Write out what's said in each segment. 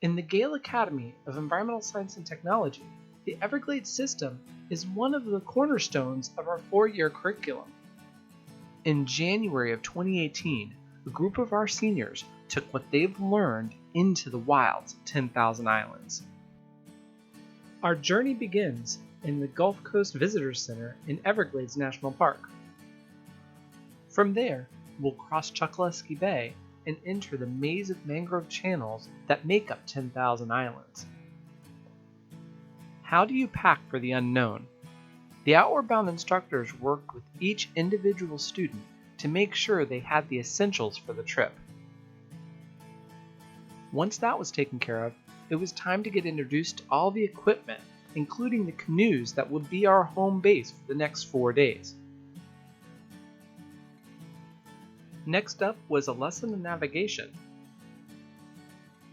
In the Gale Academy of Environmental Science and Technology, the Everglades system is one of the cornerstones of our 4-year curriculum. In January of 2018, a group of our seniors took what they've learned into the wilds of 10,000 Islands. Our journey begins in the Gulf Coast Visitors Center in Everglades National Park. From there, we'll cross Chokoloskee Bay and enter the maze of mangrove channels that make up 10,000 Islands. How do you pack for the unknown? The Outward Bound instructors worked with each individual student to make sure they had the essentials for the trip. Once that was taken care of, it was time to get introduced to all the equipment, including the canoes that would be our home base for the next 4 days. Next up was a lesson in navigation.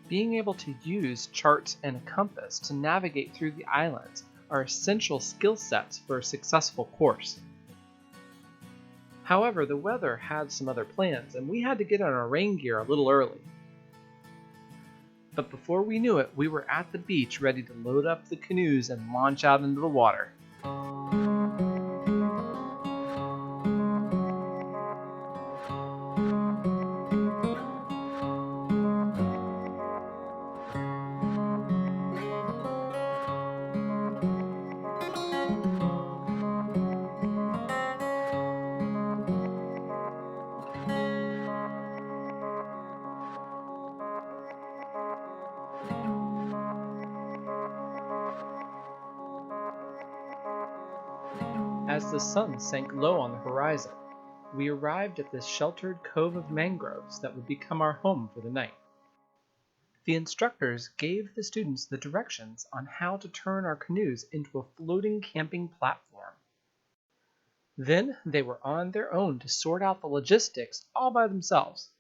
Being able to use charts and a compass to navigate through the islands are essential skill sets for a successful course. However, the weather had some other plans, and we had to get on our rain gear a little early. But before we knew it, we were at the beach ready to load up the canoes and launch out into the water. As the sun sank low on the horizon, we arrived at this sheltered cove of mangroves that would become our home for the night. The instructors gave the students the directions on how to turn our canoes into a floating camping platform. Then they were on their own to sort out the logistics all by themselves.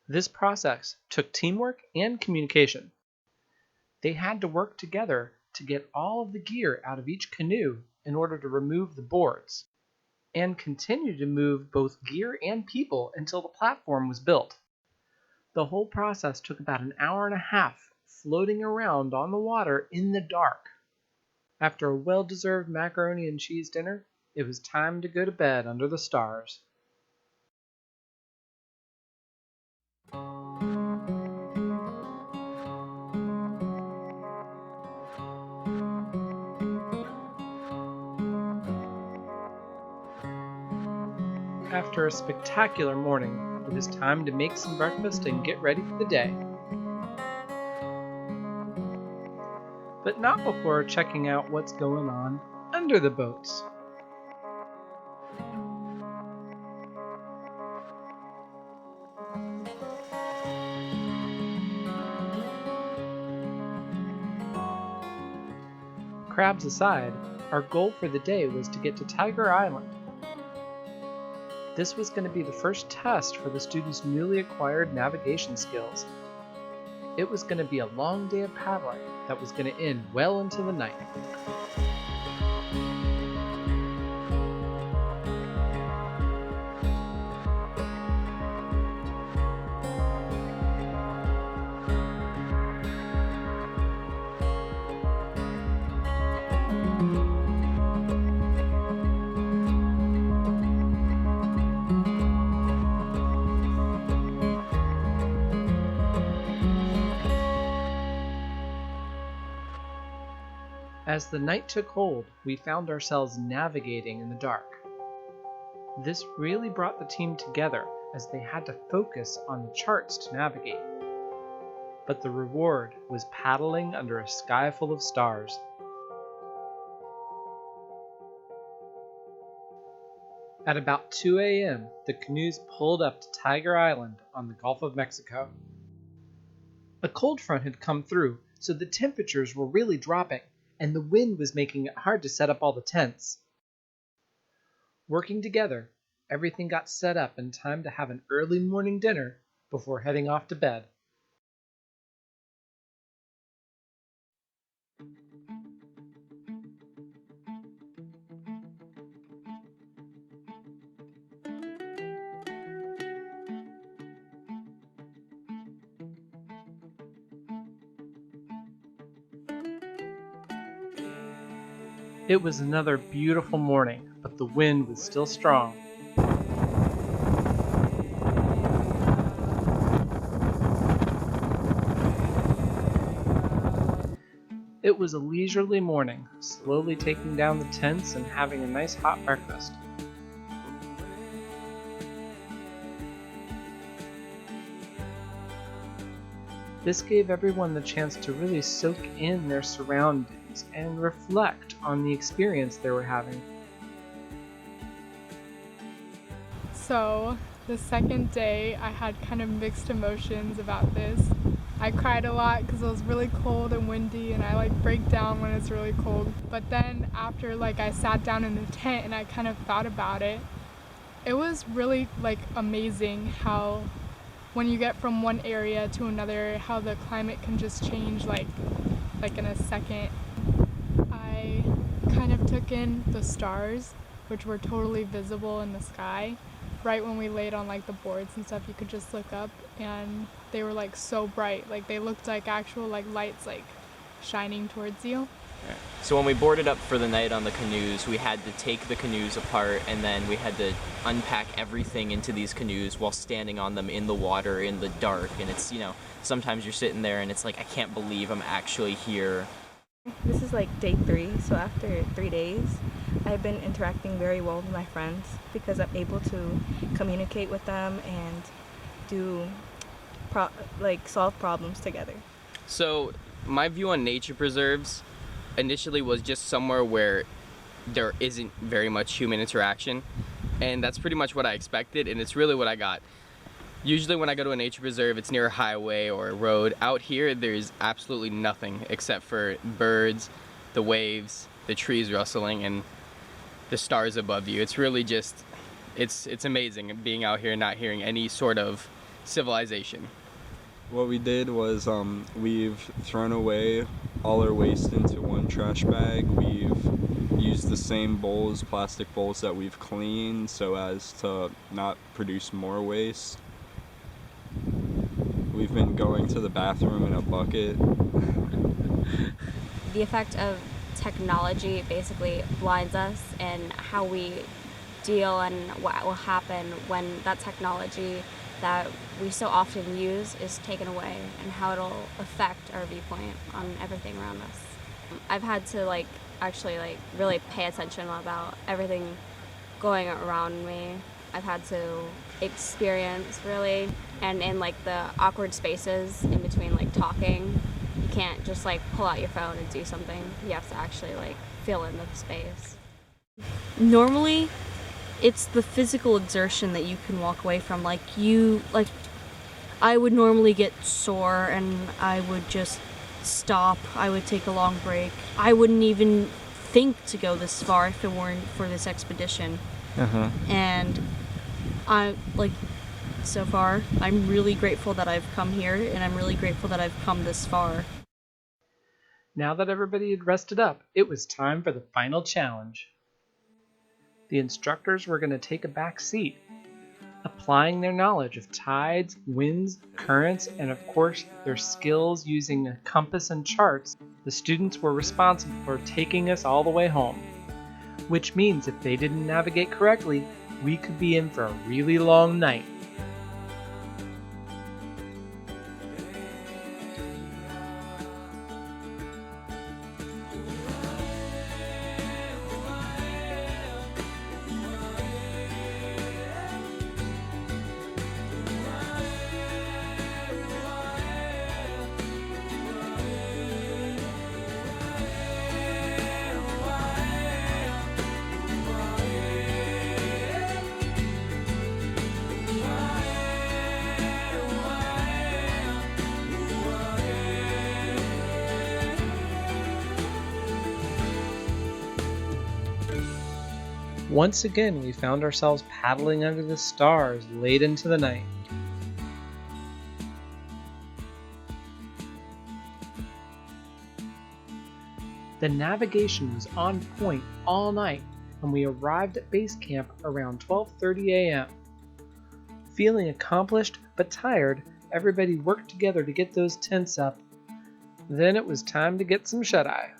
This process took teamwork and communication. They had to work together to get all of the gear out of each canoe in order to remove the boards, and continue to move both gear and people until the platform was built. The whole process took about an hour and a half, floating around on the water in the dark. After a well-deserved macaroni and cheese dinner, it was time to go to bed under the stars. After a spectacular morning, it was time to make some breakfast and get ready for the day. But not before checking out what's going on under the boats. Crabs aside, our goal for the day was to get to Tiger Island. This was going to be the first test for the students' newly acquired navigation skills. It was going to be a long day of paddling that was going to end well into the night. As the night took hold, we found ourselves navigating in the dark. This really brought the team together as they had to focus on the charts to navigate. But the reward was paddling under a sky full of stars. At about 2 a.m., the canoes pulled up to Tiger Island on the Gulf of Mexico. A cold front had come through, so the temperatures were really dropping, and the wind was making it hard to set up all the tents. Working together, everything got set up in time to have an early morning dinner before heading off to bed. It was another beautiful morning, but the wind was still strong. It was a leisurely morning, slowly taking down the tents and having a nice hot breakfast. This gave everyone the chance to really soak in their surroundings and reflect on the experience they were having. So, the second day, I had kind of mixed emotions about this. I cried a lot because it was really cold and windy, and I break down when it's really cold. But then after I sat down in the tent and I kind of thought about it, it was really amazing how when you get from one area to another, how the climate can just change like in a second. I kind of took in the stars, which were totally visible in the sky. Right when we laid on the boards and stuff, you could just look up and they were so bright. They looked like actual lights shining towards you. So when we boarded up for the night on the canoes, we had to take the canoes apart and then we had to unpack everything into these canoes while standing on them in the water in the dark. And it's, sometimes you're sitting there and it's like, I can't believe I'm actually here. This is day 3, so after 3 days, I've been interacting very well with my friends because I'm able to communicate with them and do solve problems together. So my view on nature preserves initially was just somewhere where there isn't very much human interaction, and that's pretty much what I expected, and it's really what I got. Usually when I go to a nature preserve, it's near a highway or a road. Out here, there's absolutely nothing except for birds, the waves, the trees rustling, and the stars above you. It's really just, it's amazing being out here and not hearing any sort of civilization. What we did was we've thrown away all our waste into one trash bag. We've used the same bowls, plastic bowls that we've cleaned so as to not produce more waste. We've been going to the bathroom in a bucket. The effect of technology basically blinds us and how we deal and what will happen when that technology that we so often use is taken away and how it'll affect our viewpoint on everything around us. I've had to actually really pay attention about everything going around me. I've had to experience really, and in the awkward spaces in between talking, you can't just pull out your phone and do something. You have to actually fill in the space. Normally it's the physical exertion that you can walk away from. I would normally get sore and I would just stop. I would take a long break. I wouldn't even think to go this far if it weren't for this expedition. And so far, I'm really grateful that I've come here, and I'm really grateful that I've come this far. Now that everybody had rested up, it was time for the final challenge. The instructors were going to take a back seat, applying their knowledge of tides, winds, currents, and of course their skills using a compass and charts. The students were responsible for taking us all the way home, which means if they didn't navigate correctly, we could be in for a really long night. Once again, we found ourselves paddling under the stars late into the night. The navigation was on point all night, and we arrived at base camp around 12:30 a.m. Feeling accomplished but tired, everybody worked together to get those tents up. Then it was time to get some shut-eye.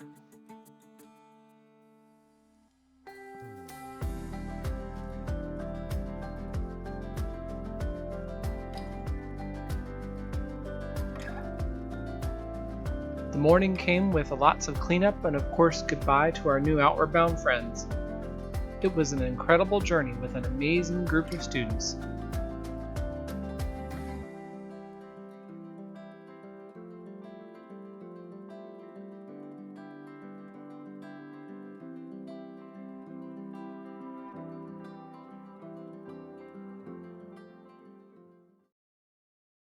The morning came with lots of cleanup and of course goodbye to our new Outward Bound friends. It was an incredible journey with an amazing group of students,